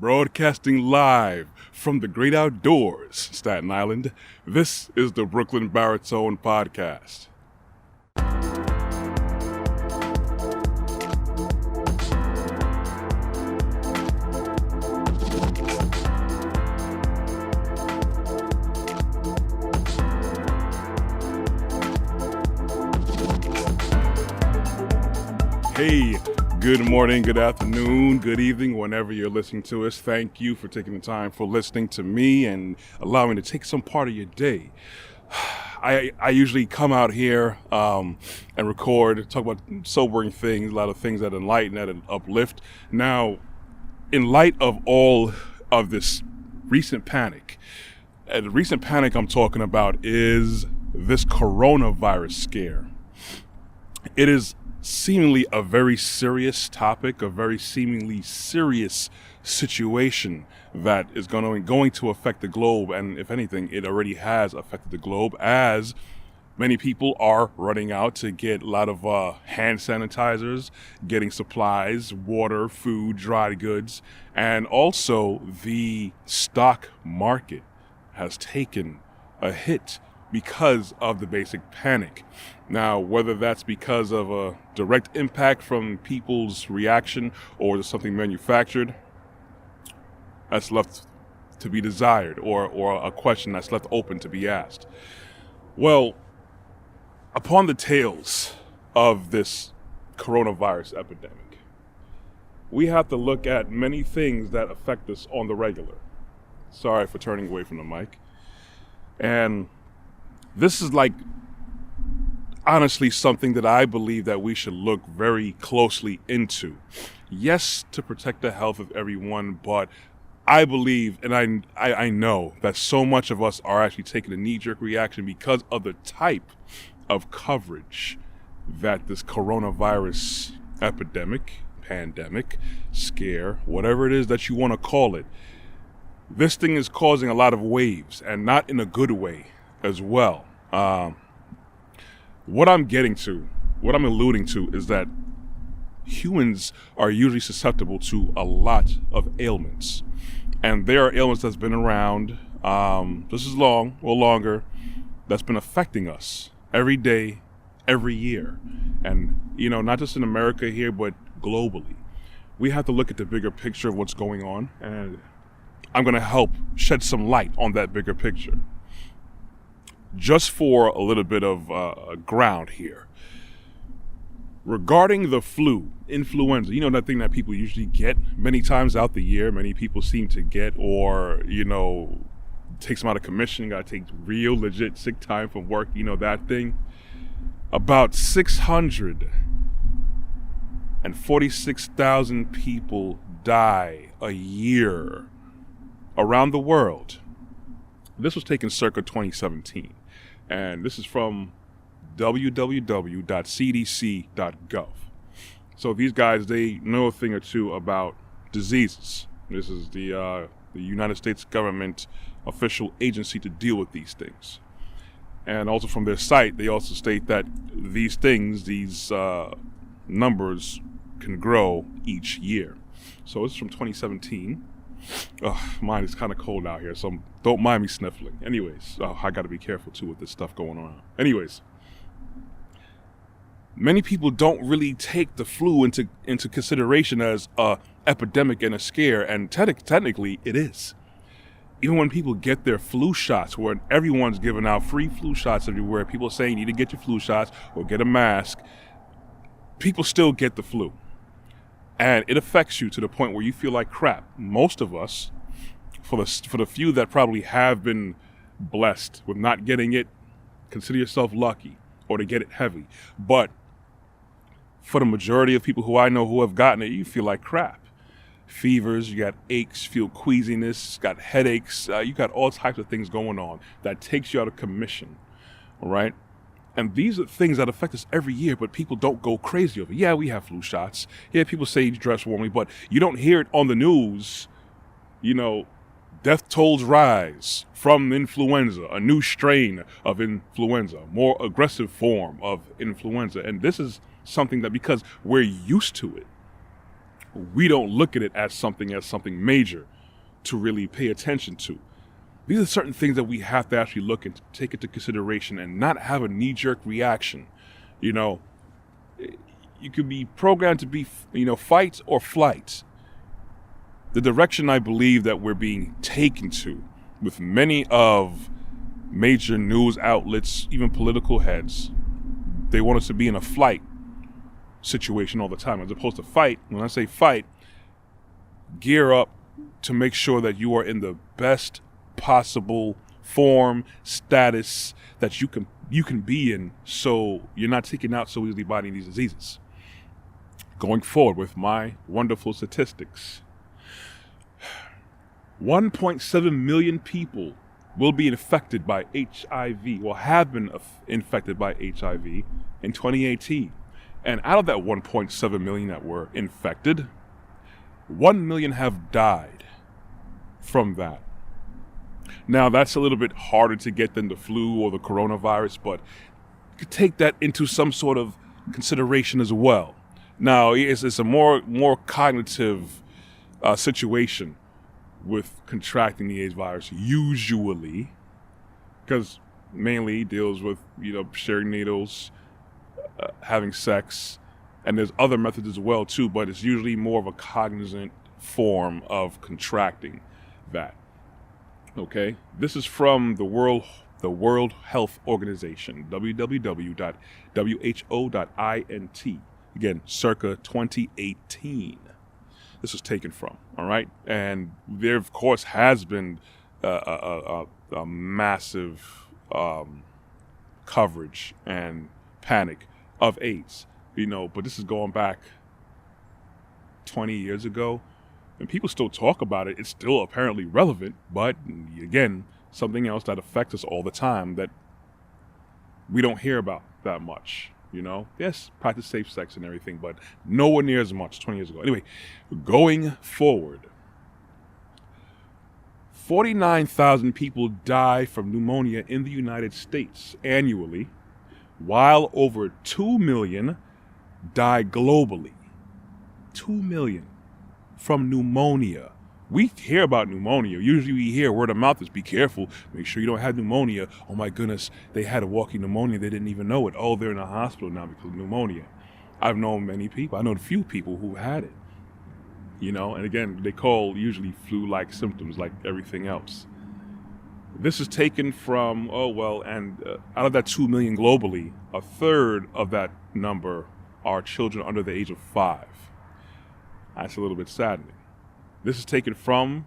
Broadcasting live from the great outdoors, Staten Island, this is the Brooklyn Baritone Podcast. Hey, good morning, good afternoon, good evening, whenever you're listening to us. Thank you for taking the time for listening to me and allowing me to take some part of your day. I usually come out here and record, talk about sobering things, a lot of things that enlighten, that uplift. Now, in light of all of this recent panic, the recent panic I'm talking about is this coronavirus scare. It is seemingly a very serious topic, a very seemingly serious situation that is going to affect the globe. And if anything, it already has affected the globe, as many people are running out to get a lot of hand sanitizers, getting supplies, water, food, dry goods, and also the stock market has taken a hit because of the basic panic. Now, whether that's because of a direct impact from people's reaction or there's something manufactured, that's left to be desired, or a question that's left open to be asked. Well, upon the tails of this coronavirus epidemic, we have to look at many things that affect us on the regular. Sorry for turning away from the mic. And this is honestly something that I believe that we should look very closely into. Yes, to protect the health of everyone, but I believe, and I know that so much of us are actually taking a knee-jerk reaction because of the type of coverage that this coronavirus epidemic, pandemic, scare, whatever it is that you want to call it, this thing is causing a lot of waves, and not in a good way as well. What I'm alluding to is that humans are usually susceptible to a lot of ailments. And there are ailments that's been around just as long or longer, that's been affecting us every day, every year. And, not just in America here, but globally. We have to look at the bigger picture of what's going on, and I'm going to help shed some light on that bigger picture. Just for a little bit of ground here. Regarding the flu, influenza, that thing that people usually get many times out the year, many people seem to get, or, takes them out of commission, got to take real legit sick time from work, that thing. About 646,000 people die a year around the world. This was taken circa 2017. And this is from www.cdc.gov. So these guys, they know a thing or two about diseases. This is the United States government official agency to deal with these things. And also from their site, they also state that these numbers can grow each year. So it's from 2017. Mine is kind of cold out here, so don't mind me sniffling. Anyways, I got to be careful too with this stuff going on. Anyways, many people don't really take the flu into consideration as a epidemic and a scare, and technically it is. Even when people get their flu shots, where everyone's giving out free flu shots everywhere, people saying you need to get your flu shots or get a mask, people still get the flu. And it affects you to the point where you feel like crap. Most of us, for the few that probably have been blessed with not getting it, consider yourself lucky, or to get it heavy. But for the majority of people who I know who have gotten it, you feel like crap. Fevers, you got aches, feel queasiness, got headaches, you got all types of things going on that takes you out of commission, all right? And these are things that affect us every year, but people don't go crazy over it. Yeah, we have flu shots. Yeah, people say you dress warmly, but you don't hear it on the news. Death tolls rise from influenza, a new strain of influenza, more aggressive form of influenza. And this is something that, because we're used to it, we don't look at it as something major to really pay attention to. These are certain things that we have to actually look and take into consideration and not have a knee-jerk reaction. You know, you could be programmed to be, fight or flight. The direction I believe that we're being taken to with many of major news outlets, even political heads, they want us to be in a flight situation all the time, as opposed to fight. When I say fight, gear up to make sure that you are in the best possible form, status that you can be in, so you're not taken out so easily by any of these diseases. Going forward with my wonderful statistics, 1.7 million people will be infected by HIV, or have been infected by HIV in 2018. And out of that 1.7 million that were infected, 1 million have died from that. Now, that's a little bit harder to get than the flu or the coronavirus, but you could take that into some sort of consideration as well. Now, it's a more cognitive situation with contracting the AIDS virus, usually, because mainly it deals with, sharing needles, having sex, and there's other methods as well too, but it's usually more of a cognizant form of contracting that. Okay, this is from the World Health Organization, www.who.int. Again, circa 2018. This was taken from, all right? And there, of course, has been a massive coverage and panic of AIDS, but this is going back 20 years ago, and people still talk about it. It's still apparently relevant, but again, something else that affects us all the time that we don't hear about that much. Yes, practice safe sex and everything, but nowhere near as much 20 years ago. Anyway, going forward, 49,000 people die from pneumonia in the United States annually, while over 2 million die globally. 2 million from pneumonia. We hear about pneumonia. Usually we hear word of mouth is be careful. Make sure you don't have pneumonia. Oh my goodness, they had a walking pneumonia. They didn't even know it. Oh, they're in a hospital now because of pneumonia. I've known many people. I know a few people who had it. And again, they call usually flu-like symptoms like everything else. This is taken from, out of that 2 million globally, a third of that number are children under the age of 5. That's a little bit saddening. This is taken from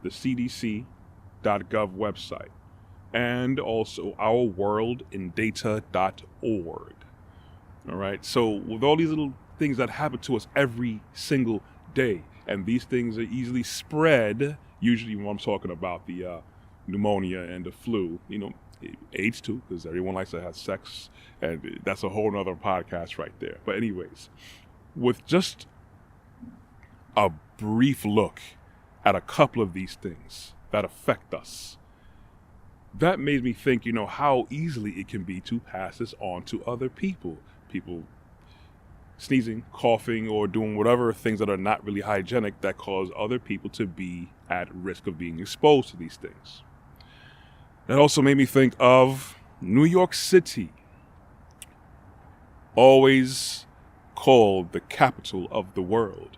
the CDC.gov website and also ourworldindata.org. All right. So with all these little things that happen to us every single day, and these things are easily spread, usually when I'm talking about the pneumonia and the flu, AIDS too, because everyone likes to have sex, and that's a whole nother podcast right there. But anyways, with just a brief look at a couple of these things that affect us, that made me think, how easily it can be to pass this on to other people. People sneezing, coughing, or doing whatever things that are not really hygienic that cause other people to be at risk of being exposed to these things. That also made me think of New York City, always called the capital of the world.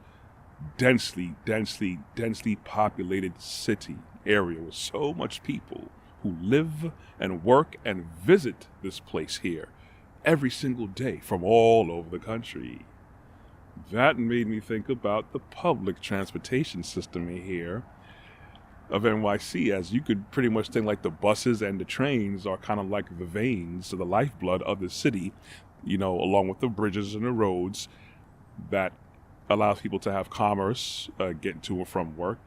Densely populated city area with so much people who live and work and visit this place here every single day from all over the country. That made me think about the public transportation system here of NYC, as you could pretty much think like the buses and the trains are kind of like the veins to the lifeblood of the city, along with the bridges and the roads that allows people to have commerce, get to and from work,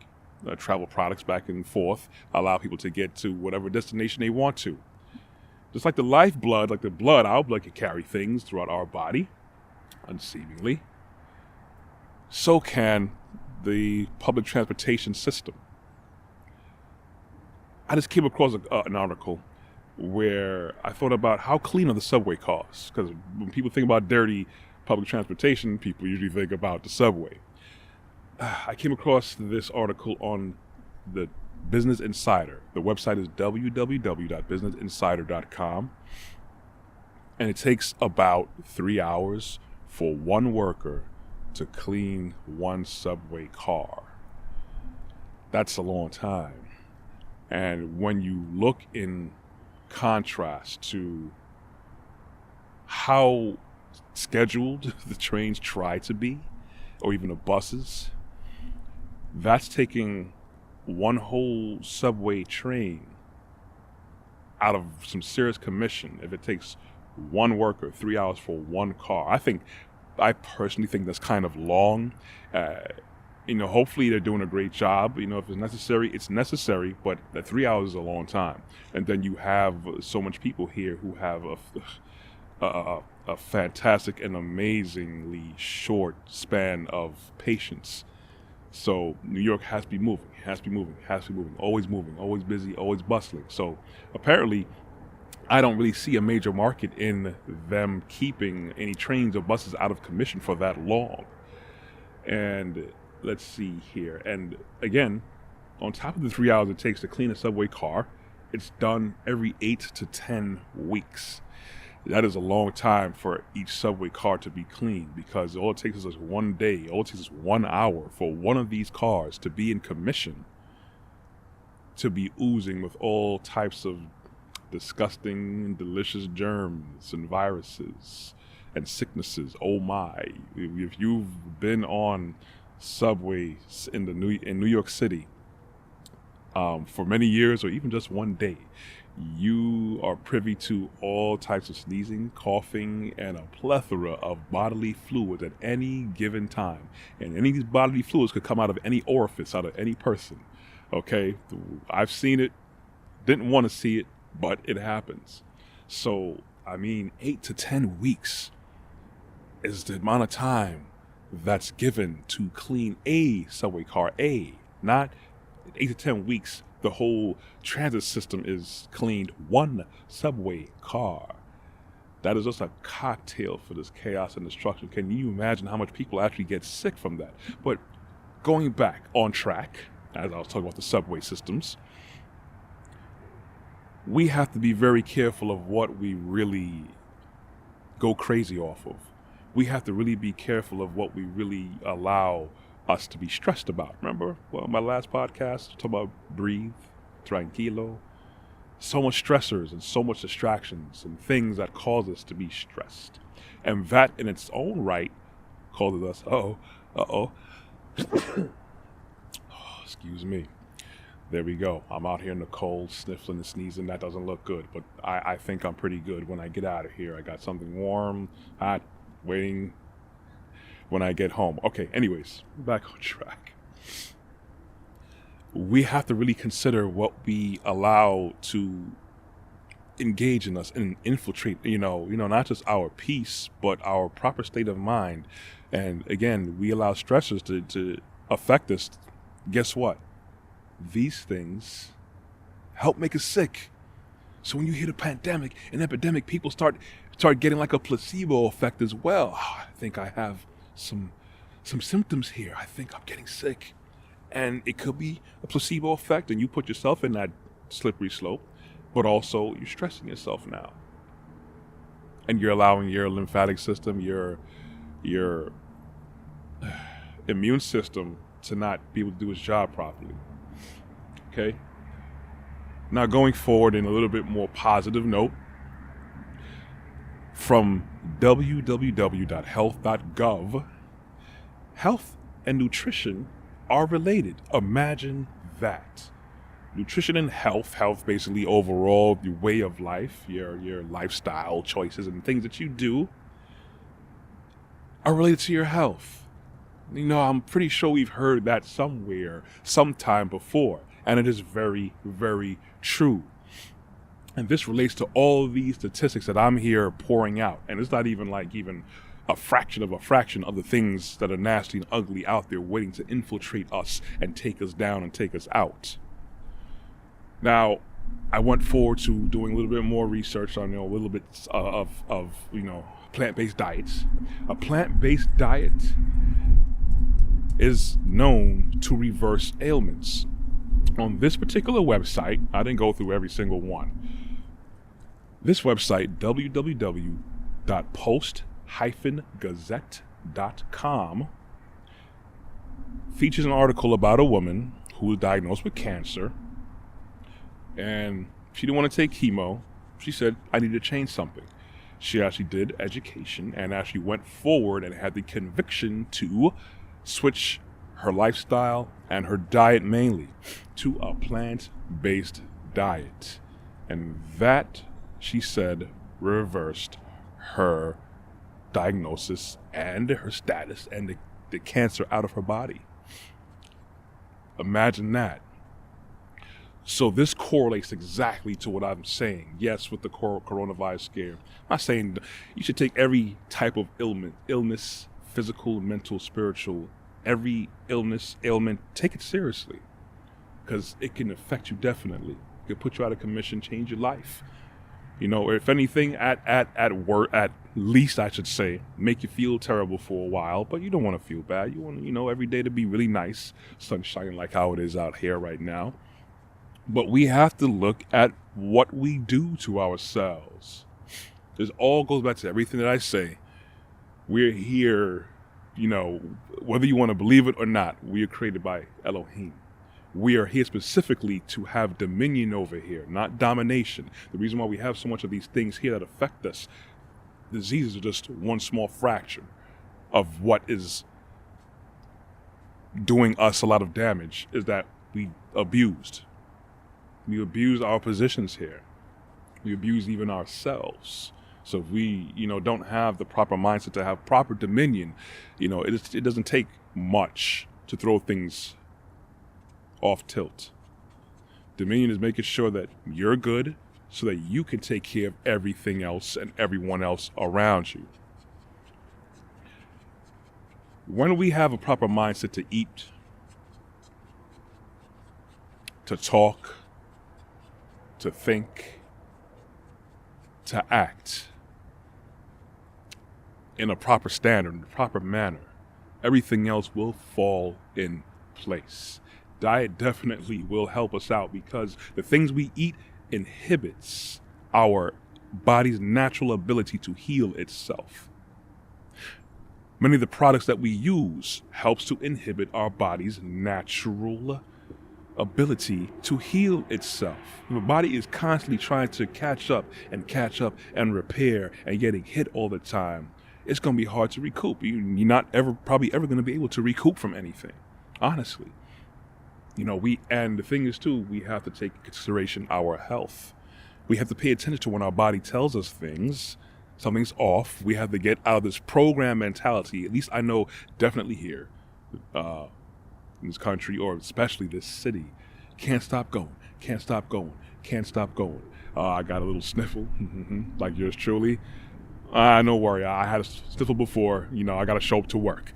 travel products back and forth, allow people to get to whatever destination they want to. Just like the lifeblood, like the blood, our blood can carry things throughout our body, unseemingly. So can the public transportation system. I just came across an article where I thought about how clean are the subway cars, because when people think about dirty public transportation, people usually think about the subway. I came across this article on the Business Insider. The website is www.businessinsider.com. And it takes about 3 hours for one worker to clean one subway car. That's a long time. And when you look in contrast to how scheduled the trains try to be, or even the buses, that's taking one whole subway train out of some serious commission if it takes one worker 3 hours for one car. I personally think that's kind of long. Hopefully they're doing a great job. If it's necessary, it's necessary, but the 3 hours is a long time. And then you have so much people here who have a fantastic and amazingly short span of patience. So New York has to be moving, always moving, always busy, always bustling. So apparently I don't really see a major market in them keeping any trains or buses out of commission for that long. And let's see here. And again, on top of the 3 hours it takes to clean a subway car, it's done every 8 to 10 weeks. That is a long time for each subway car to be cleaned, because all it takes is 1 day, all it takes is 1 hour for one of these cars to be in commission, to be oozing with all types of disgusting and delicious germs and viruses and sicknesses. Oh my. If you've been on subways in New York City for many years, or even just one day, you are privy to all types of sneezing, coughing, and a plethora of bodily fluids at any given time. And any of these bodily fluids could come out of any orifice, out of any person. Okay? I've seen it, didn't want to see it, but it happens. So, 8 to 10 weeks is the amount of time that's given to clean a subway car. Not 8 to 10 weeks. The whole transit system is cleaned one subway car. That is just a cocktail for this chaos and destruction. Can you imagine how much people actually get sick from that? But going back on track, as I was talking about the subway systems, we have to be very careful of what we really go crazy off of. We have to really be careful of what we really allow us to be stressed about. Remember, my last podcast, talking about breathe, tranquilo. So much stressors and so much distractions and things that cause us to be stressed. And that in its own right causes us, excuse me. There we go. I'm out here in the cold, sniffling and sneezing. That doesn't look good, but I think I'm pretty good when I get out of here. I got something warm, hot, waiting when I get home. Okay, anyways, back on track. We have to really consider what we allow to engage in us and infiltrate, not just our peace, but our proper state of mind. And again, we allow stressors to affect us. Guess what? These things help make us sick. So when you hit a pandemic, an epidemic, people start getting like a placebo effect as well. I think I have some symptoms here. I think I'm getting sick. And it could be a placebo effect, and you put yourself in that slippery slope, but also you're stressing yourself now. And you're allowing your lymphatic system, your immune system to not be able to do its job properly. Okay? Now going forward in a little bit more positive note, from www.health.gov, health and nutrition are related. Imagine that. Nutrition and health basically overall the way of life, your lifestyle choices and things that you do are related to your health. I'm pretty sure we've heard that somewhere, sometime before, and it is very, very true. And this relates to all of these statistics that I'm here pouring out. And it's not even a fraction of the things that are nasty and ugly out there waiting to infiltrate us and take us down and take us out. Now, I went forward to doing a little bit more research on, a little bit of plant-based diets. A plant-based diet is known to reverse ailments. On this particular website, I didn't go through every single one. This website, www.post-gazette.com, features an article about a woman who was diagnosed with cancer, and she didn't want to take chemo. She said, I need to change something. She actually did education and actually went forward and had the conviction to switch her lifestyle and her diet mainly to a plant-based diet. And that, she said, reversed her diagnosis and her status and the cancer out of her body. Imagine that. So this correlates exactly to what I'm saying. Yes, with the coronavirus scare. I'm not saying you should take every type of illness, physical, mental, spiritual, every ailment, take it seriously. Because it can affect you definitely. It can put you out of commission, change your life. You know, or if anything, at least I should say, make you feel terrible for a while, but you don't want to feel bad. You want, every day to be really nice, sun shining like how it is out here right now. But we have to look at what we do to ourselves. This all goes back to everything that I say. We're here, whether you want to believe it or not, we are created by Elohim. We are here specifically to have dominion over here, not domination. The reason why we have so much of these things here that affect us, diseases are just one small fraction of what is doing us a lot of damage, is that we abused. We abuse our positions here. We abuse even ourselves. So if we, don't have the proper mindset to have proper dominion, it doesn't take much to throw things off tilt. Dominion is making sure that you're good so that you can take care of everything else and everyone else around you. When we have a proper mindset to eat, to talk, to think, to act in a proper standard, in a proper manner, everything else will fall in place. Diet definitely will help us out because the things we eat inhibits our body's natural ability to heal itself. Many of the products that we use helps to inhibit our body's natural ability to heal itself. The body is constantly trying to catch up and repair and getting hit all the time. It's going to be hard to recoup. You're not probably ever going to be able to recoup from anything, honestly. And the thing is too, we have to take into consideration our health. We have to pay attention to when our body tells us something's off. We have to get out of this program mentality. At least I know definitely here, in this country, or especially this city, can't stop going. I got a little sniffle, like yours truly. No worry, I had a sniffle before. I got to show up to work.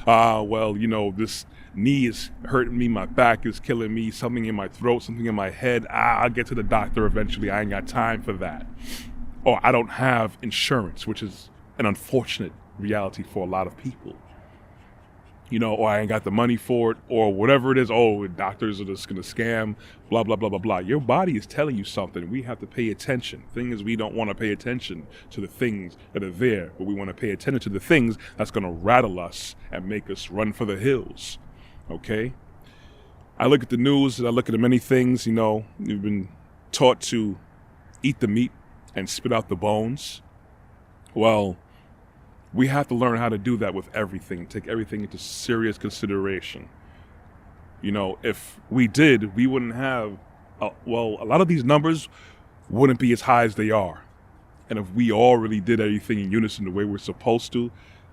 This knee is hurting me, my back is killing me, something in my throat, something in my head. I'll get to the doctor eventually. I ain't got time for that. Or I don't have insurance, which is an unfortunate reality for a lot of people. Or I ain't got the money for it, or whatever it is. Oh, doctors are just going to scam, blah, blah, blah, blah, blah. Your body is telling you something. We have to pay attention. The thing is, we don't want to pay attention to the things that are there, but we want to pay attention to the things that's going to rattle us and make us run for the hills. Okay? I look at the news and I look at the many things, we've been taught to eat the meat and spit out the bones. Well, we have to learn how to do that with everything, take everything into serious consideration. If we did, we wouldn't have, a lot of these numbers wouldn't be as high as they are. And if we all really did everything in unison the way we're supposed to,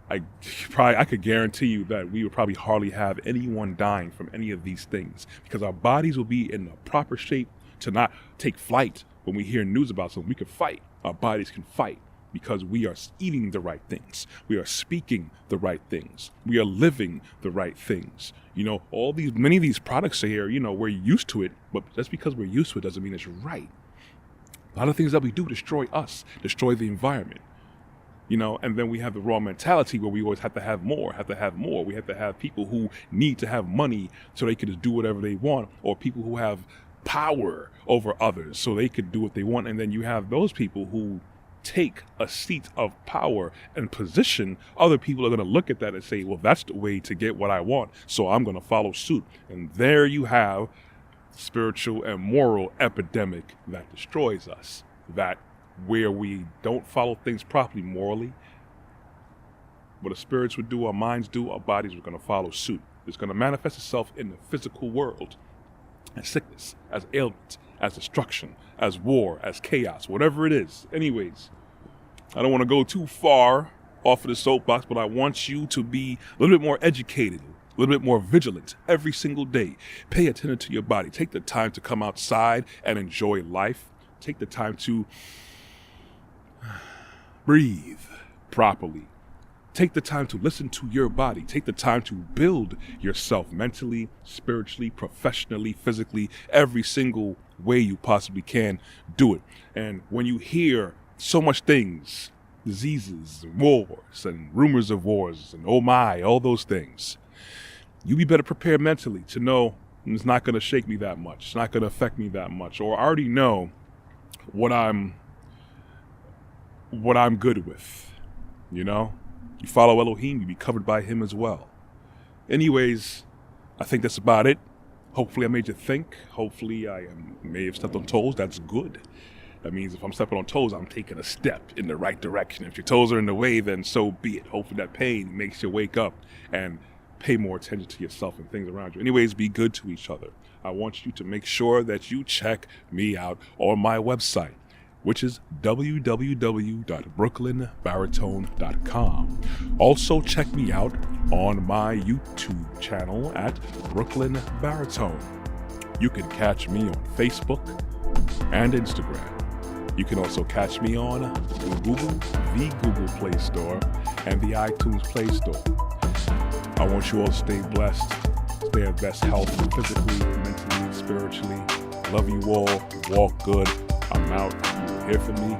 I could guarantee you that we would probably hardly have anyone dying from any of these things, because our bodies will be in the proper shape to not take flight. When we hear news about something, we can fight. Our bodies can fight. Because we are eating the right things. We are speaking the right things. We are living the right things. Many of these products are here, we're used to it, but just because we're used to it doesn't mean it's right. A lot of things that we do destroy us, destroy the environment. And then we have the raw mentality where we always have to have more. We have to have people who need to have money so they can just do whatever they want, or people who have power over others so they could do what they want. And then you have those people who take a seat of power and position. Other people are going to look at that and say, well, that's the way to get what I want, so I'm going to follow suit. And there you have spiritual and moral epidemic that destroys us, that where we don't follow things properly morally, what our spirits would do, our minds do, our bodies are going to follow suit. It's going to manifest itself in the physical world as sickness, as ailment, as destruction, as war, as chaos, whatever it is. Anyways, I don't want to go too far off of the soapbox, but I want you to be a little bit more educated, a little bit more vigilant every single day. Pay attention to your body. Take the time to come outside and enjoy life. Take the time to breathe properly. Take the time to listen to your body. Take the time to build yourself mentally, spiritually, professionally, physically, every single way you possibly can. Do it. And when you hear so much things, diseases, wars, and rumors of wars, and oh my, all those things, you be better prepared mentally to know it's not going to shake me that much. It's not going to affect me that much. Or I already know what I'm good with. You follow Elohim, you be covered by him as well. Anyways, I think that's about it. Hopefully I made you think. Hopefully I may have stepped on toes. That's good. That means if I'm stepping on toes, I'm taking a step in the right direction. If your toes are in the way, then so be it. Hopefully that pain makes you wake up and pay more attention to yourself and things around you. Anyways, be good to each other. I want you to make sure that you check me out on my website, which is www.brooklynbaritone.com. Also, check me out on my YouTube channel at Brooklyn Baritone. You can catch me on Facebook and Instagram. You can also catch me on the Google Play Store, and the iTunes Play Store. I want you all to stay blessed, stay at best health, physically, mentally, spiritually. Love you all. Walk good. I'm out. You will hear from me